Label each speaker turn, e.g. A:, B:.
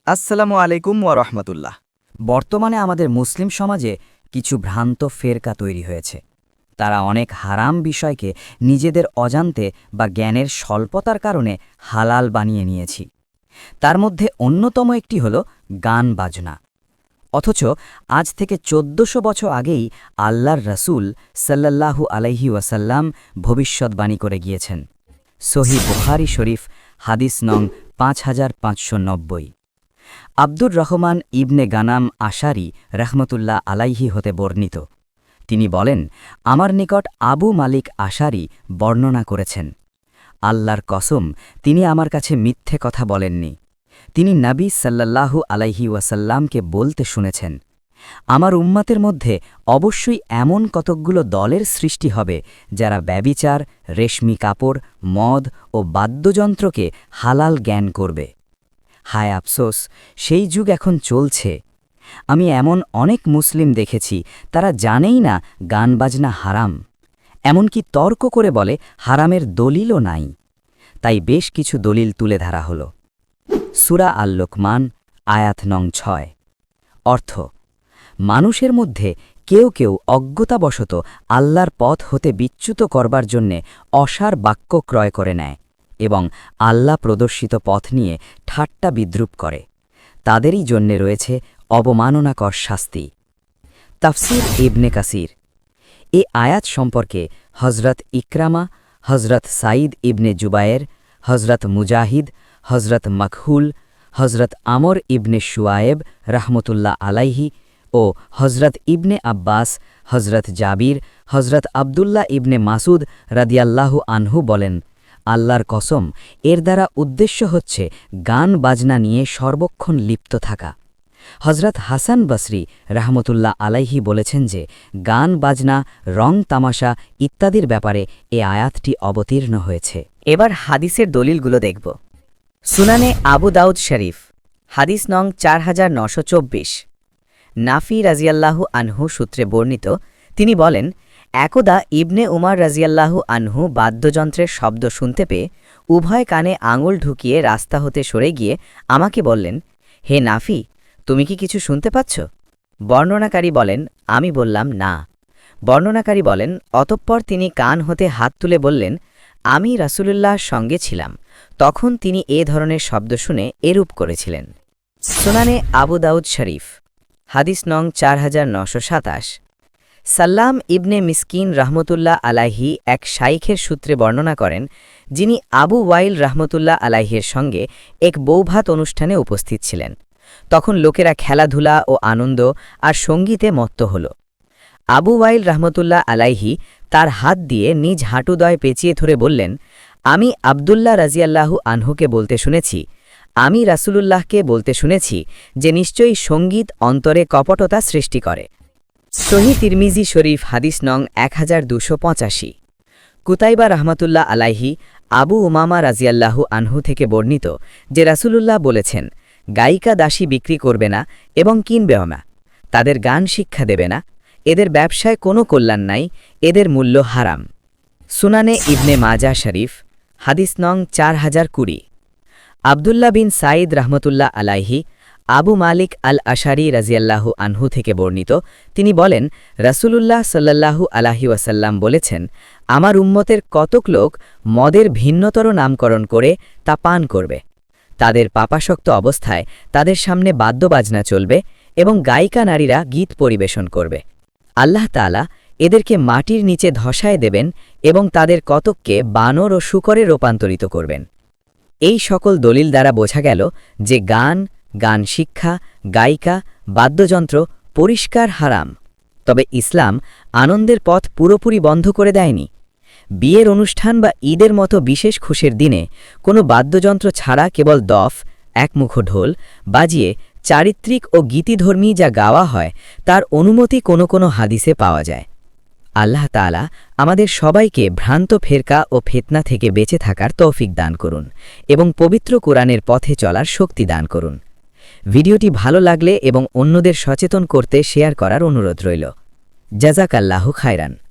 A: আসসালামু আলাইকুম ওয়া রাহমাতুল্লাহ।
B: বর্তমানে আমাদের মুসলিম সমাজে কিছু ভ্রান্ত ফেরকা তৈরি হয়েছে। তারা অনেক হারাম বিষয়কে নিজেদের অজান্তে বা জ্ঞানের স্বল্পতার কারণে হালাল বানিয়ে নিয়েছি। তার মধ্যে অন্যতম একটি হল গান বাজনা। অথচ আজ থেকে ১৪০০ বছর আগেই আল্লাহর রাসূল সাল্লাল্লাহু আলাইহি ওয়াসাল্লাম ভবিষ্যদ্বাণী করে গিয়েছেন। সহিহ বুখারী শরীফ হাদিস নং ৫৫৯০। আব্দুর রহমান ইবনে গানাম আশারি রহমতুল্লাহ আলাইহি হতে বর্ণিত। তিনি বলেন, আমার নিকট আবু মালিক আশারি বর্ণনা করেছেন, আল্লাহর কসম, তিনি আমার কাছে মিথ্যে কথা বলেননি। তিনি নবী সাল্লাল্লাহু আলাইহি ওয়াসাল্লামকে বলতে শুনেছেন, আমার উম্মতের মধ্যে অবশ্যই এমন কতকগুলো দলের সৃষ্টি হবে যারা ব্যভিচার, রেশমি কাপড়, মদ ও বাদ্যযন্ত্রকে হালাল জ্ঞান করবে। হায় আফসোস, সেই যুগ এখন চলছে। আমি এমন অনেক মুসলিম দেখেছি তারা জানেই না গান বাজনা হারাম, এমনকি তর্ক করে বলে হারামের দলিলও নাই। তাই বেশ কিছু দলিল তুলে ধরা হল। সূরা আল লোকমান আয়াত নং ৬। অর্থ, মানুষের মধ্যে কেউ কেউ অজ্ঞতাবশত আল্লাহর পথ হতে বিচ্যুত করবার জন্যে অসার বাক্য ক্রয় করে নেয় এবং আল্লাহ প্রদর্শিত পথ নিয়ে ঠাট্টা বিদ্রূপ করে। তাদেরই জন্যে রয়েছে অবমাননাকর শাস্তি। তাফসির ইবনে কাসির। এ আয়াত সম্পর্কে হজরত ইকরামা, হজরত সাঈদ ইবনে জুবায়ের, হজরত মুজাহিদ, হজরত মকহুল, হজরত আমর ইবনে শুয়ায়েব রহমতুল্লাহ আলাইহি ও হজরত ইবনে আব্বাস, হজরত জাবির, হজরত আবদুল্লাহ ইবনে মাসুদ রাদিয়াল্লাহু আনহু বলেন, আল্লাহর কসম, এর দ্বারা উদ্দেশ্য হচ্ছে গান বাজনা নিয়ে সর্বক্ষণ লিপ্ত থাকা। হজরত হাসান বসরি রহমতুল্লাহ আলাইহি বলেছেন যে গান বাজনা, রং তামাশা ইত্যাদির ব্যাপারে এ আয়াতটি অবতীর্ণ হয়েছে।
C: এবার হাদিসের দলিলগুলো দেখব। সুনানে আবু দাউদ শরীফ হাদিস নং ৪৯২৪। নাফি রাজিয়াল্লাহু আনহু সূত্রে বর্ণিত, তিনি বলেন, একদা ইবনে উমার রাজিয়াল্লাহু আনহু বাদ্যযন্ত্রের শব্দ শুনতে পেয়ে উভয় কানে আঙুল ঢুকিয়ে রাস্তা হতে সরে গিয়ে আমাকে বললেন, হে নাফি, তুমি কি কিছু শুনতে পাচ্ছ? বর্ণনাকারী বলেন, আমি বললাম, না। বর্ণনাকারী বলেন, অতঃপর তিনি কান হতে হাত তুলে বললেন, আমি রাসূলুল্লাহর সঙ্গে ছিলাম, তখন তিনি এ ধরনের শব্দ শুনে এরূপ করেছিলেন। সুনানে আবু দাউদ শরীফ হাদিস নং ৪৯২৭। সাল্লাম ইবনে মিসকিন রহমতুল্লাহ আলাইহি এক শাইখের সূত্রে বর্ণনা করেন, যিনি আবু ওয়াইল রহমতুল্লাহ আলাইহির সঙ্গে এক বৌভাত অনুষ্ঠানে উপস্থিত ছিলেন। তখন লোকেরা খেলাধুলা ও আনন্দ আর সঙ্গীতে মত্ত হল। আবু ওয়াইল রহমতুল্লাহ আলাইহি তার হাত দিয়ে নিজ হাঁটুদয় পেঁচিয়ে ধরে বললেন, আমি আবদুল্লাহ রাজিয়াল্লাহু আনহুকে বলতে শুনেছি, আমি রাসূলুল্লাহকে বলতে শুনেছি যে নিশ্চয়ই সঙ্গীত অন্তরে কপটতা সৃষ্টি করে। সহিহ তিরমিজি শরীফ হাদিস নং ১২৮৫। কুতাইবা রহমতুল্লাহ আলাইহি আবু উমামা রাজিয়াল্লাহু আনহু থেকে বর্ণিত যে রাসূলুল্লাহ বলেছেন, গায়িকা দাসী বিক্রি করবে না এবং কিনবেও না, তাদের গান শিক্ষা দেবে না, এদের ব্যবসায় কোনো কল্যাণ নাই, এদের মূল্য হারাম। সুনানে ইবনে মাজা শরীফ হাদিস নং ৪০২০। আবদুল্লাহ বিন সাঈদ রহমতুল্লাহ আলাইহি আবু মালিক আল আশারি রাজিয়াল্লাহু আনহু থেকে বর্ণিত, তিনি বলেন, রাসূলুল্লাহ সাল্লাল্লাহু আলাইহি ওয়াসাল্লাম বলেছেন, আমার উম্মতের কতক লোক মদের ভিন্নতর নামকরণ করে তা পান করবে। তাদের পাপাসক্ত অবস্থায় তাদের সামনে বাদ্যবাজনা চলবে এবং গায়িকা নারীরা গীত পরিবেশন করবে। আল্লাহ তাআলা এদেরকে মাটির নিচে ধসায় দেবেন এবং তাদের কতককে বানর ও শূকরে রূপান্তরিত করবেন। এই সকল দলিল দ্বারা বোঝা গেল যে গান, গান শিক্ষা, গায়িকা, বাদ্যযন্ত্র পরিষ্কার হারাম। তবে ইসলাম আনন্দের পথ পুরোপুরি বন্ধ করে দেয়নি। বিয়ের অনুষ্ঠান বা ঈদের মতো বিশেষ খুশির দিনে কোনো বাদ্যযন্ত্র ছাড়া কেবল দফ, একমুখো ঢোল বাজিয়ে চারিত্রিক ও গীতিধর্মী যা গাওয়া হয় তার অনুমতি কোনো কোনো হাদিসে পাওয়া যায়। আল্লাহ তাআলা আমাদের সবাইকে ভ্রান্ত ফেরকা ও ফিতনা থেকে বেঁচে থাকার তৌফিক দান করুন এবং পবিত্র কোরআনের পথে চলার শক্তি দান করুন। ভিডিওটি ভালো লাগলে এবং অন্যদের সচেতন করতে শেয়ার করার অনুরোধ রইল। জাযাকাল্লাহু খায়রান।